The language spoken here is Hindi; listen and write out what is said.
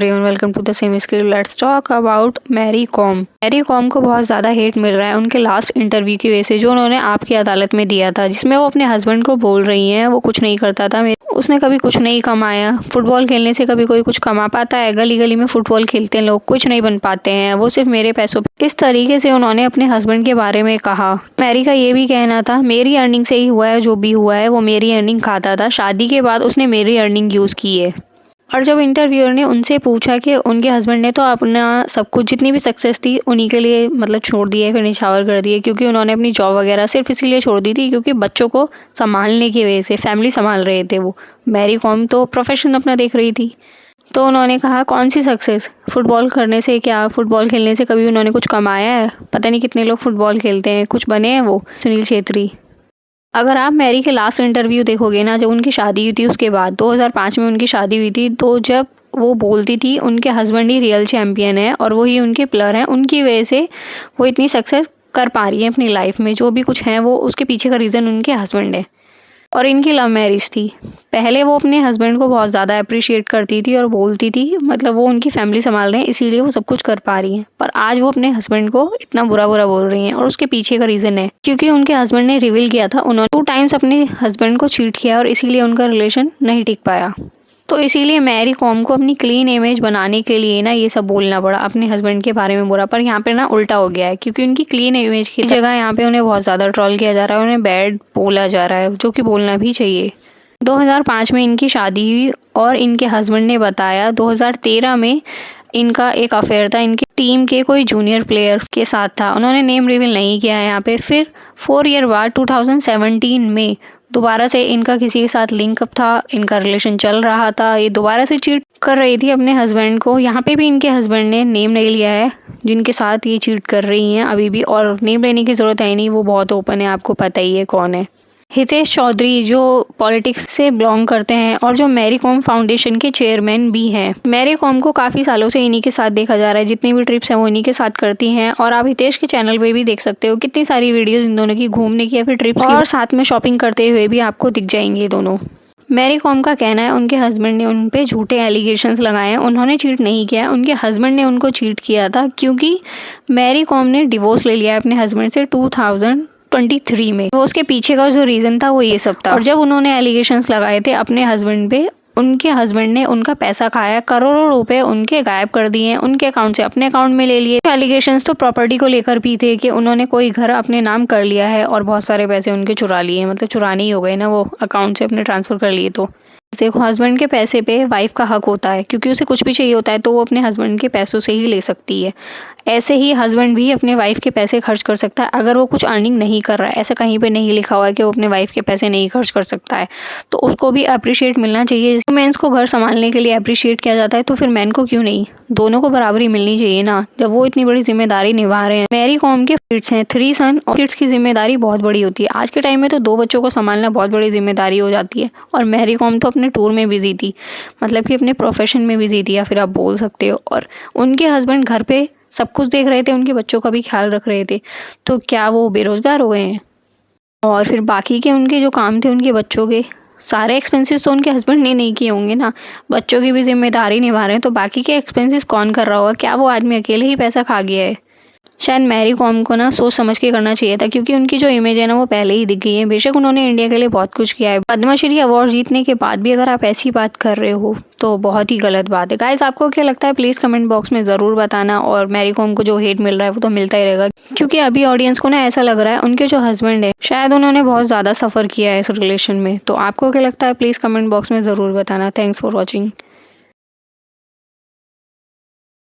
Everyone, welcome to the same script. Let's talk about Mary Kom. Mary Kom को बहुत ज़्यादा हेट मिल रहा है उनके लास्ट इंटरव्यू की वजह से, जो उन्होंने आपकी अदालत में दिया था, जिसमें वो अपने हस्बैंड को बोल रही हैं वो कुछ नहीं करता था, उसने कभी कुछ नहीं कमाया। फुटबॉल खेलने से कभी कोई कुछ कमा पाता है? गली गली में फुटबॉल खेलते हैं लोग, कुछ नहीं बन पाते हैं, वो सिर्फ मेरे पैसों पे। इस तरीके से उन्होंने अपने हस्बैंड के बारे में कहा। मैरी का ये भी कहना था, मेरी अर्निंग से ही हुआ है, जो भी हुआ है वो मेरी अर्निंग खाता था, शादी के बाद उसने मेरी अर्निंग यूज़ की है। और जब इंटरव्यूअर ने उनसे पूछा कि उनके हस्बैंड ने तो अपना सब कुछ, जितनी भी सक्सेस थी उन्हीं के लिए मतलब छोड़ दिया है, फिर निछावर कर दिए, क्योंकि उन्होंने अपनी जॉब वगैरह सिर्फ इसीलिए छोड़ दी थी क्योंकि बच्चों को संभालने की वजह से, फैमिली संभाल रहे थे वो। मैरी कॉम तो प्रोफेशन अपना देख रही थी। तो उन्होंने कहा, कौन सी सक्सेस? फुटबॉल करने से क्या? फुटबॉल खेलने से कभी उन्होंने कुछ कमाया है? पता नहीं कितने लोग फुटबॉल खेलते हैं, कुछ बने हैं वो? सुनील छेत्री। अगर आप मैरी के लास्ट इंटरव्यू देखोगे ना, जब उनकी शादी हुई थी उसके बाद 2005 में उनकी शादी हुई थी, तो जब वो बोलती थी उनके हस्बैंड ही रियल चैम्पियन है और वही उनके प्लेयर हैं, उनकी वजह से वो इतनी सक्सेस कर पा रही है अपनी लाइफ में। जो भी कुछ है वो उसके पीछे का रीज़न उनके हस्बैंड है। और इनकी लव मैरिज थी। पहले वो अपने हस्बैंड को बहुत ज़्यादा अप्रिशिएट करती थी और बोलती थी, मतलब वो उनकी फैमिली संभाल रहे हैं इसीलिए वो सब कुछ कर पा रही हैं। पर आज वो अपने हस्बैंड को इतना बुरा बुरा बोल रही हैं और उसके पीछे का रीज़न है क्योंकि उनके हस्बैंड ने रिवील किया था, उन्होंने 2 टाइम्स अपने हस्बैंड को चीट किया और इसीलिए उनका रिलेशन नहीं टिक पाया। तो इसीलिए मैरी कॉम को अपनी क्लीन इमेज बनाने के लिए ना ये सब बोलना पड़ा अपने हस्बैंड के बारे में बुरा। पर यहाँ पे ना उल्टा हो गया है, क्योंकि उनकी क्लीन इमेज की जगह यहाँ पे उन्हें बहुत ज़्यादा ट्रोल किया जा रहा है, उन्हें बैड बोला जा रहा है, जो कि बोलना भी चाहिए। 2005 में इनकी शादी हुई और इनके हस्बैंड ने बताया 2013 में इनका एक अफेयर था इनकी टीम के कोई जूनियर प्लेयर के साथ था। उन्होंने नेम रिवील नहीं किया है यहाँ पे। फिर 4 ईयर बाद 2017 में दोबारा से इनका किसी के साथ लिंकअप था, इनका रिलेशन चल रहा था, ये दोबारा से चीट कर रही थी अपने हस्बैंड को। यहाँ पे भी इनके हस्बैंड ने नेम नहीं लिया है जिनके साथ ये चीट कर रही हैं अभी भी, और नेम लेने की ज़रूरत है नहीं, वो बहुत ओपन है, आपको पता ही है कौन है। हितेश चौधरी जो पॉलिटिक्स से बिलोंग करते हैं और जो मैरी कॉम फाउंडेशन के चेयरमैन भी हैं। मैरी कॉम को काफ़ी सालों से इन्हीं के साथ देखा जा रहा है, जितनी भी ट्रिप्स हैं वो इन्हीं के साथ करती हैं। और आप हितेश के चैनल पे भी देख सकते हो कितनी सारी वीडियोस इन दोनों की घूमने की या फिर ट्रिप्स की, और साथ में शॉपिंग करते हुए भी आपको दिख जाएंगे दोनों। मैरी कॉम का कहना है उनके हस्बैंड ने उन पे झूठे एलिगेशंस लगाए हैं, उन्होंने चीट नहीं किया, उनके हस्बैंड ने उनको चीट किया था, क्योंकि मैरी कॉम ने डिवोर्स ले लिया है अपने हस्बैंड से 2023 में। तो उसके पीछे का जो रीज़न था वो ये सब था। और जब उन्होंने एलिगेशंस लगाए थे अपने हस्बैंड पे, उनके हस्बैंड ने उनका पैसा खाया, करोड़ों रुपए उनके गायब कर दिए, उनके अकाउंट से अपने अकाउंट में ले लिए। एलिगेशंस तो प्रॉपर्टी को लेकर भी थे कि उन्होंने कोई घर अपने नाम कर लिया है और बहुत सारे पैसे उनके चुरा लिए, मतलब चुराने ही हो गए ना, वो अकाउंट से अपने ट्रांसफ़र कर लिए। तो देखो, हस्बैंड के पैसे पे वाइफ का हक होता है, क्योंकि उसे कुछ भी चाहिए होता है तो वो अपने हस्बैंड के पैसों से ही ले सकती है। ऐसे ही हस्बैंड भी अपने वाइफ के पैसे खर्च कर सकता है अगर वो कुछ अर्निंग नहीं कर रहा है। ऐसा कहीं पे नहीं लिखा हुआ है कि वो अपने वाइफ के पैसे नहीं खर्च कर सकता है, तो उसको भी अप्रिशिएट मिलना चाहिए। मेंस को घर संभालने के लिए अप्रिशिएट किया जाता है तो फिर मैन को क्यों नहीं? दोनों को बराबरी मिलनी चाहिए ना, जब वो इतनी बड़ी जिम्मेदारी निभा रहे हैं। मैरी कॉम के किड्स हैं, 3 सन, और किड्स की जिम्मेदारी बहुत बड़ी होती है। आज के टाइम में तो 2 बच्चों को संभालना बहुत बड़ी जिम्मेदारी हो जाती है। और मैरी कॉम तो अपने टूर में बिजी थी, मतलब कि अपने प्रोफेशन में बिजी थी, या फिर आप बोल सकते हो। और उनके हस्बैंड घर पे सब कुछ देख रहे थे, उनके बच्चों का भी ख्याल रख रहे थे, तो क्या वो बेरोजगार हो गए हैं? और फिर बाकी के उनके जो काम थे उनके बच्चों के, सारे एक्सपेंसेस तो उनके हस्बैंड ने नहीं किए होंगे ना, बच्चों की भी जिम्मेदारी निभा रहे हैं, तो बाकी के एक्सपेंसेस कौन कर रहा होगा? क्या वो आदमी अकेले ही पैसा खा गया है? शायद मैरी कॉम को ना सोच समझ के करना चाहिए था, क्योंकि उनकी जो इमेज है ना वो पहले ही दिख गई है। बेशक उन्होंने इंडिया के लिए बहुत कुछ किया है, पद्मश्री अवार्ड जीतने के बाद भी अगर आप ऐसी बात कर रहे हो तो बहुत ही गलत बात है। गाइस, आपको क्या लगता है प्लीज़ कमेंट बॉक्स में ज़रूर बताना। और मैरी कॉम को जो हेट मिल रहा है वो तो मिलता ही रहेगा, क्योंकि अभी ऑडियंस को ना ऐसा लग रहा है उनके जो हस्बैंड है शायद उन्होंने बहुत ज़्यादा सफ़र किया है इस रिलेशन में। तो आपको क्या लगता है प्लीज़ कमेंट बॉक्स में ज़रूर बताना। Thanks for watching.